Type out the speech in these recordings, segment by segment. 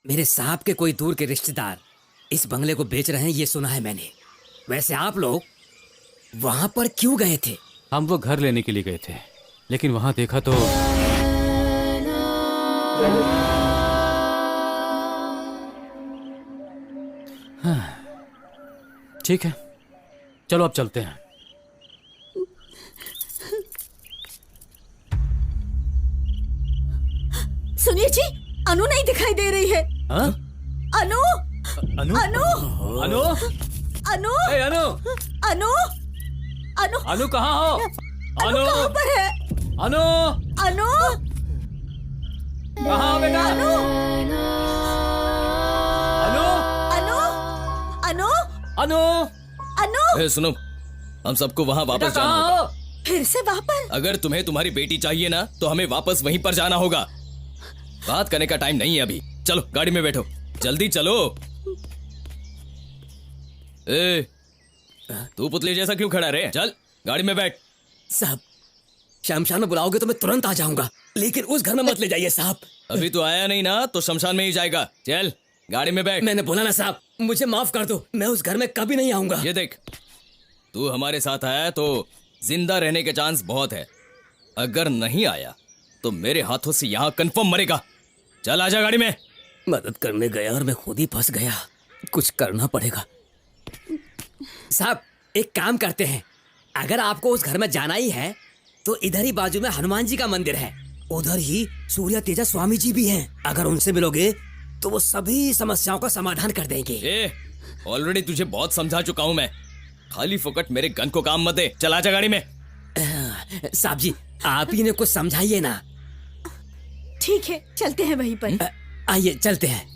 मेरे साहब के कोई दूर के रिश्तेदार इस बंगले को बेच रहे हैं, ये सुना है मैंने। वैसे आप लोग वहां पर क्यों गए थे? हम वो घर लेने के लिए गए थे, लेकिन वहां देखा तो ठीक है, चलो अब चलते हैं। सुनिए जी, अनु नहीं दिखाई दे रही है। हाँ? अनु अनु? अनु अनु? अनु ए, अनु? अनु अनु अनु कहाँ हो? अनु कहाँ पर है? अनु? अनु कहाँ हो बेटा? अनु अनु? अनु अनु अनु? अनु ए, सुनो, हम सबको वहाँ बेटा वापस जाना कहाँ होगा। हो? फिर से वापस? अगर तुम्हें तुम्हारी बेटी चाहिए ना, तो हमें वापस वहीं पर जाना होगा। बात करने का टाइम नहीं है अभी। चलो गाड़ी में बैठो, जल्दी चलो। ए, तू पुतले जैसा क्यों खड़ा रे? चल गाड़ी में बैठ। साहब, शमशान में बुलाओगे तो मैं तुरंत आ जाऊंगा, लेकिन उस घर में मत ले जाइए साहब। अभी तो आया नहीं ना, तो शमशान में ही जाएगा। चल गाड़ी में बैठ। मैंने बोला ना साहब, मुझे माफ कर दो, मैं उस घर में कभी नहीं आऊंगा। ये देख, तू हमारे साथ आया तो जिंदा रहने के चांस बहुत है। अगर नहीं आया तो मेरे हाथों से यहाँ कंफर्म मरेगा। चल आजा गाड़ी में। मदद करने गया और मैं खुद ही फंस गया। कुछ करना पड़ेगा। साहब, एक काम करते हैं, अगर आपको उस घर में जाना ही है तो इधर ही बाजू में हनुमान जी का मंदिर है, उधर ही सूर्य तेजा स्वामी जी भी हैं। अगर उनसे मिलोगे तो वो सभी समस्याओं का समाधान कर देंगे। ए, ऑलरेडी तुझे बहुत समझा चुका हूँ मैं। खाली फोकट मेरे गन को काम मत दे। चल आजा गाड़ी में। साहब जी, आप ही ने कुछ समझाइए ना। ठीक है, चलते हैं वहीं पर। आइए चलते हैं।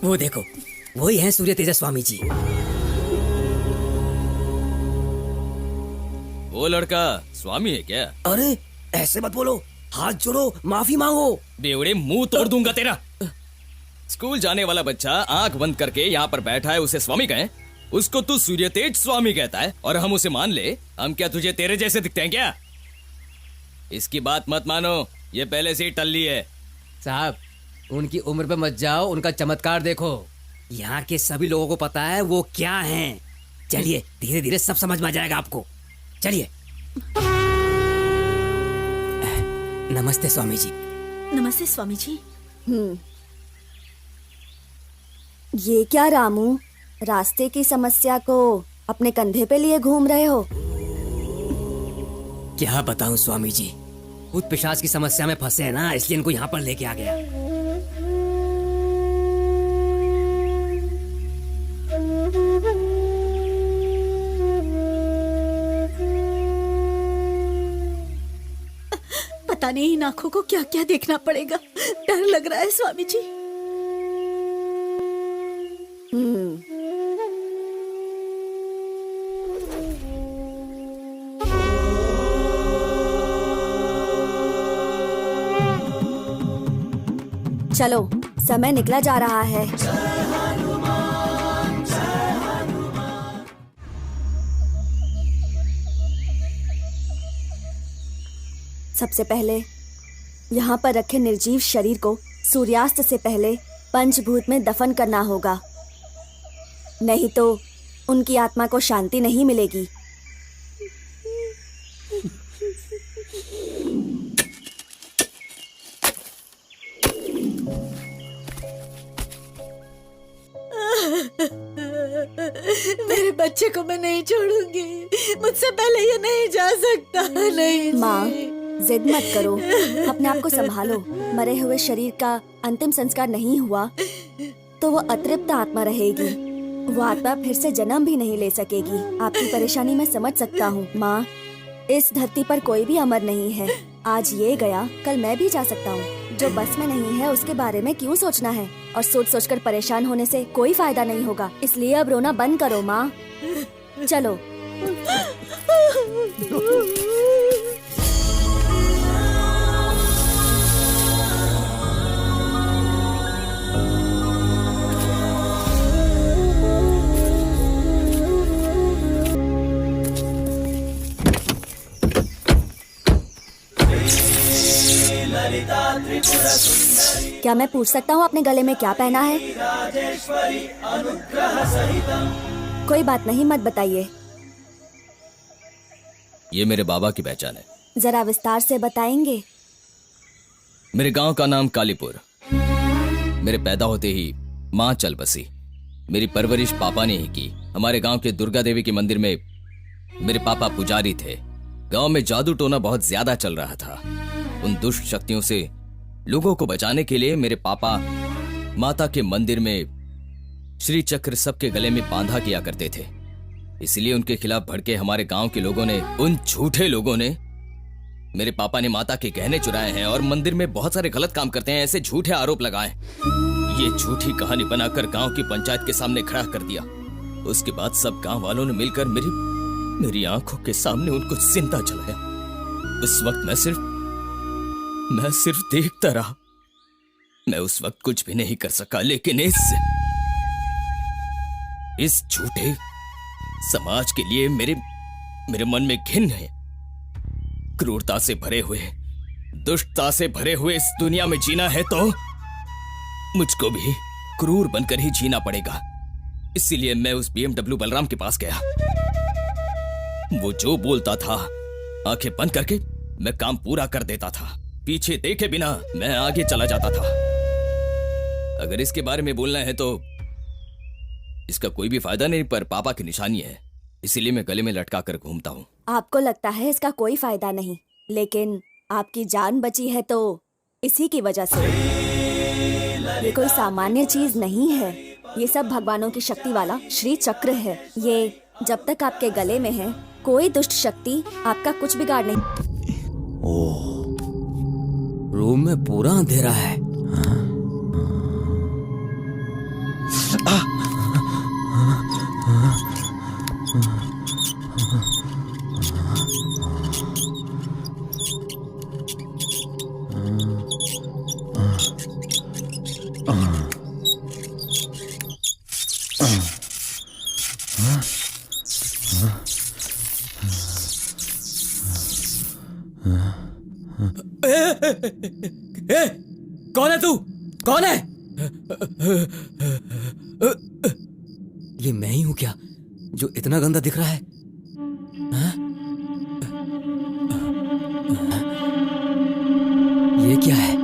वो देखो, वही हैं सूर्य तेजा स्वामी जी। वो लड़का स्वामी है क्या? अरे ऐसे मत बोलो, हाथ जोड़ो, माफी मांगो। बेवड़े, मुंह तोड़ दूंगा तेरा। स्कूल जाने वाला बच्चा आंख बंद करके यहाँ पर बैठा है, उसे स्वामी कहें? उसको तू सूर्य तेज स्वामी कहता है और हम उसे मान ले? हम क्या तुझे तेरे जैसे दिखते हैं क्या? इसकी बात मत मानो, ये पहले से ही टल्ली है। साहब, उनकी उम्र पे मत जाओ, उनका चमत्कार देखो। यहाँ के सभी लोगों को पता है वो क्या हैं। चलिए, धीरे धीरे सब समझ में आ जाएगा आपको। चलिए। नमस्ते स्वामी जी। नमस्ते स्वामी जी। ये क्या रामू, रास्ते की समस्या को अपने कंधे पे लिए घूम रहे हो? क्या बताऊं स्वामी जी, भूत पिशाच की समस्या में फंसे हैं ना, इसलिए इनको यहाँ पर लेके आ गया। पता नहीं इन आंखों को क्या क्या देखना पड़ेगा। डर लग रहा है स्वामी जी। चलो, समय निकला जा रहा है। सबसे पहले यहाँ पर रखे निर्जीव शरीर को सूर्यास्त से पहले पंचभूत में दफन करना होगा, नहीं तो उनकी आत्मा को शांति नहीं मिलेगी। मेरे बच्चे को मैं नहीं छोड़ूंगी, मुझसे पहले ये नहीं जा सकता। नहीं माँ, जिद मत करो, अपने आप को संभालो। मरे हुए शरीर का अंतिम संस्कार नहीं हुआ तो वो अतृप्त आत्मा रहेगी। वो आत्मा फिर से जन्म भी नहीं ले सकेगी। आपकी परेशानी मैं समझ सकता हूँ माँ। इस धरती पर कोई भी अमर नहीं है। आज ये गया, कल मैं भी जा सकता हूँ। जो बस में नहीं है उसके बारे में क्यों सोचना है? और सोच सोचकर परेशान होने से कोई फायदा नहीं होगा। इसलिए अब रोना बंद करो माँ। चलो। क्या मैं पूछ सकता हूँ आपने गले में क्या पहना है? कोई बात नहीं, मत बताइए। ये मेरे बाबा की पहचान है। जरा विस्तार से बताएंगे? मेरे गांव का नाम कालीपुर। मेरे पैदा होते ही माँ चल बसी। मेरी परवरिश पापा ने ही की। हमारे गांव के दुर्गा देवी के मंदिर में मेरे पापा पुजारी थे। गांव में जादू टोना बहुत ज्यादा चल रहा था। उन दुष्ट शक्तियों से लोगों को बचाने के लिए मेरे पापा माता के मंदिर में श्री चक्र सबके गले में बांधा किया करते थे। इसलिए उनके खिलाफ भड़के हमारे गांव के लोगों ने, उन झूठे लोगों ने मेरे पापा ने माता के गहने चुराए हैं और मंदिर में बहुत सारे गलत काम करते हैं, ऐसे झूठे आरोप लगाए। ये झूठी कहानी बनाकर गांव की पंचायत के सामने खड़ा कर दिया। उसके बाद सब गांव वालों ने मिलकर मेरी आंखों के सामने उनको जिंदा जलाया। उस वक्त मैं सिर्फ देखता रहा। मैं उस वक्त कुछ भी नहीं कर सका, लेकिन इस झूठे समाज के लिए मेरे मन में घिन है। क्रूरता से भरे हुए, दुष्टता से भरे हुए इस दुनिया में जीना है तो मुझको भी क्रूर बनकर ही जीना पड़ेगा। इसीलिए मैं उस BMW बलराम के पास गया। वो जो बोलता था आंखें बंद करके मैं काम पूरा कर देता था। पीछे देखे बिना मैं आगे चला जाता था। अगर इसके बारे में बोलना है तो इसका कोई भी फायदा नहीं, पर पापा की निशानी है, इसीलिए मैं गले में लटका कर घूमता हूँ। आपको लगता है इसका कोई फायदा नहीं, लेकिन आपकी जान बची है तो इसी की वजह से। ये कोई सामान्य चीज नहीं है। ये सब भगवानों की शक्ति वाला श्री चक्र है। ये जब तक आपके गले में है, कोई दुष्ट शक्ति आपका कुछ बिगाड़ नहीं। ओह, रूम में पूरा अंधेरा है। कौन है तू? कौन है? ये मैं ही हूं क्या जो इतना गंदा दिख रहा है? हाँ? ये क्या है?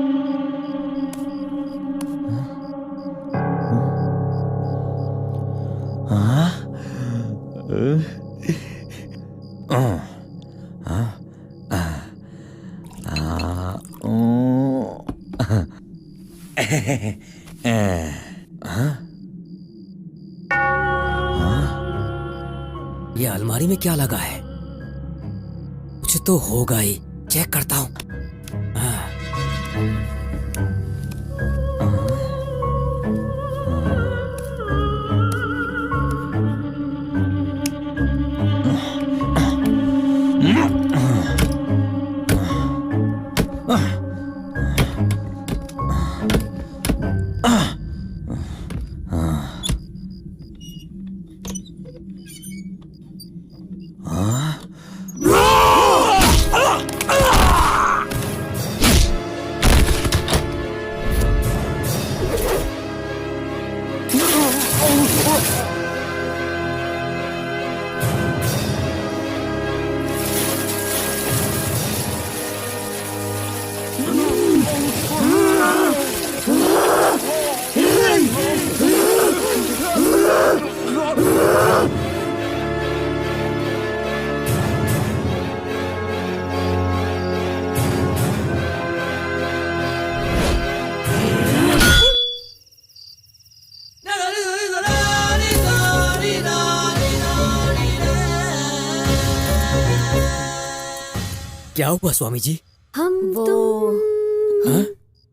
ये अलमारी में क्या लगा है? कुछ तो होगा ही, चेक करता हूं। क्या हुआ स्वामी जी? हम वो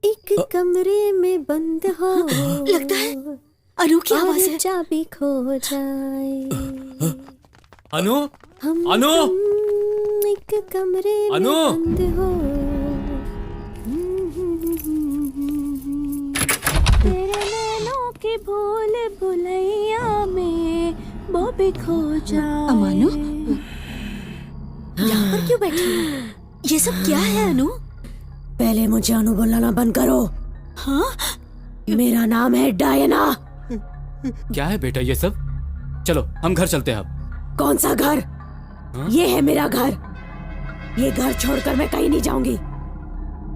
एक कमरे में बंद हो। लगता है अनु की आवाज है। चाबी खो जाए। अनु, हम अनु, एक कमरे में अनु! बंद हो। तेरे नैनों की भूल भुलैया में वो भी खो जाए। अमानु, यहाँ पर क्यों बैठी हो? ये सब क्या है अनु? पहले मुझे अनु बोलना बंद करो। हाँ? मेरा नाम है डायना। क्या है बेटा ये सब? चलो हम घर चलते हैं अब। कौन सा घर? ये है मेरा घर। ये घर छोड़कर मैं कहीं नहीं जाऊंगी।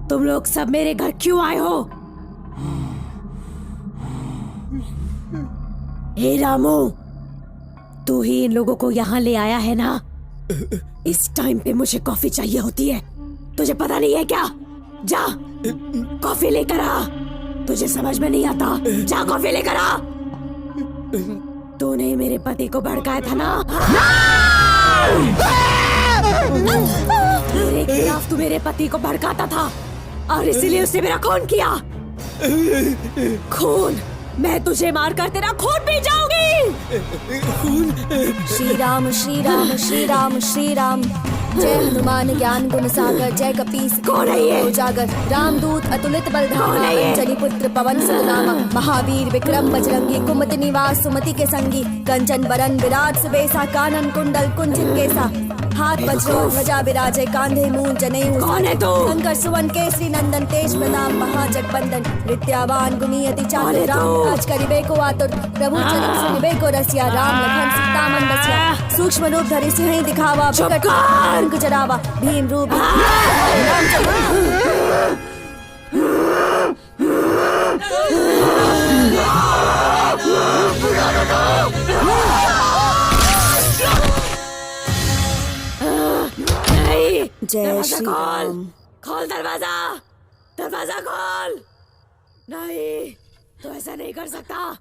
तुम लोग सब मेरे घर क्यों आए हो? हे रामू, तू ही इन लोगों को यहाँ ले आया है ना? इस टाइम पे मुझे कॉफी चाहिए होती है, तुझे पता नहीं है क्या? जा कॉफी लेकर आ। तुझे समझ में नहीं आता? जा कॉफी लेकर आ। तूने मेरे पति को भड़काया था ना? मेरे खिलाफ तू मेरे पति को भड़काता था और इसीलिए उसने मेरा खून किया। खून? मैं तुझे मारकर तेरा खून पी जाऊंगी। श्री राम श्री राम श्री राम श्री राम। जय हनुमान ज्ञान गुण सागर, जय कपीस कौन है ये? उजागर, रामदूत अतुलित बलधामा, अंजनी पुत्र पवन सुतनामा, महावीर विक्रम बजरंगी, कुमति निवास सुमति के संगी, कंचन बरन विराट सुबेसा, कानन कुंडल कुंचित केसा, हाथ वज्र ध्वजा विराजे, कांधे मूंज जनेऊ, कौन है तू? शंकर सुवन केसरी नंदन, तेज प्रताप महाजगबंदन, विद्यावान गुणी अति चातुर, राम काज करिबे को आतुर, प्रभु चरित सुनिबे को रसिया, राम लखन सीता मन बसिया, सूक्ष्म रूप धरि सिंह दिखावा, विकट अंग जरावा, भीम रूप जय श्री राम। खोल दरवाजा, दरवाजा खोल। नहीं, तू ऐसा नहीं कर सकता।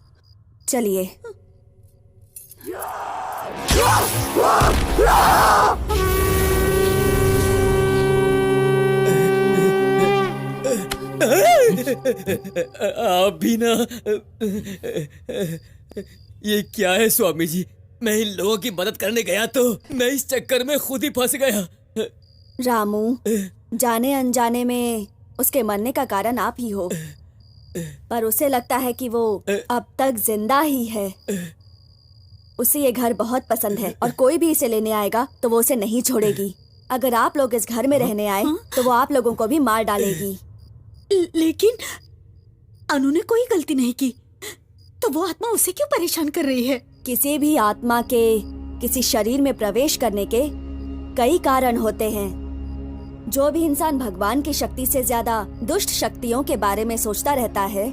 चलिए। आप भी ना। ये क्या है स्वामी जी? मैं इन लोगों की मदद करने गया तो मैं इस चक्कर में खुद ही फंस गया। रामू, जाने अनजाने में उसके मरने का कारण आप ही हो, पर उसे लगता है कि वो अब तक जिंदा ही है। उसे ये घर बहुत पसंद है और कोई भी इसे लेने आएगा तो वो उसे नहीं छोड़ेगी। अगर आप लोग इस घर में रहने आए तो वो आप लोगों को भी मार डालेगी। लेकिन अनु ने कोई गलती नहीं की, तो वो आत्मा उसे क्यों परेशान कर रही है? किसी भी आत्मा के किसी शरीर में प्रवेश करने के कई कारण होते हैं। जो भी इंसान भगवान की शक्ति से ज्यादा दुष्ट शक्तियों के बारे में सोचता रहता है,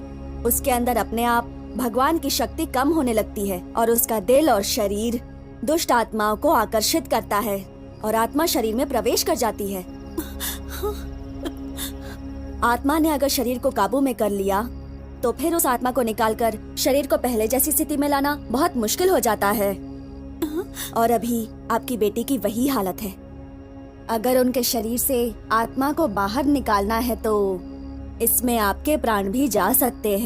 उसके अंदर अपने आप भगवान की शक्ति कम होने लगती है और उसका दिल और शरीर दुष्ट आत्माओं को आकर्षित करता है और आत्मा शरीर में प्रवेश कर जाती है। आत्मा ने अगर शरीर को काबू में कर लिया तो फिर उस आत्मा को निकालकर शरीर को पहले जैसी स्थिति में लाना बहुत मुश्किल हो जाता है। और अभी आपकी बेटी की वही हालत है। अगर उनके शरीर से आत्मा को बाहर निकालना है तो इसमें आपके प्राण भी जा सकते हैं।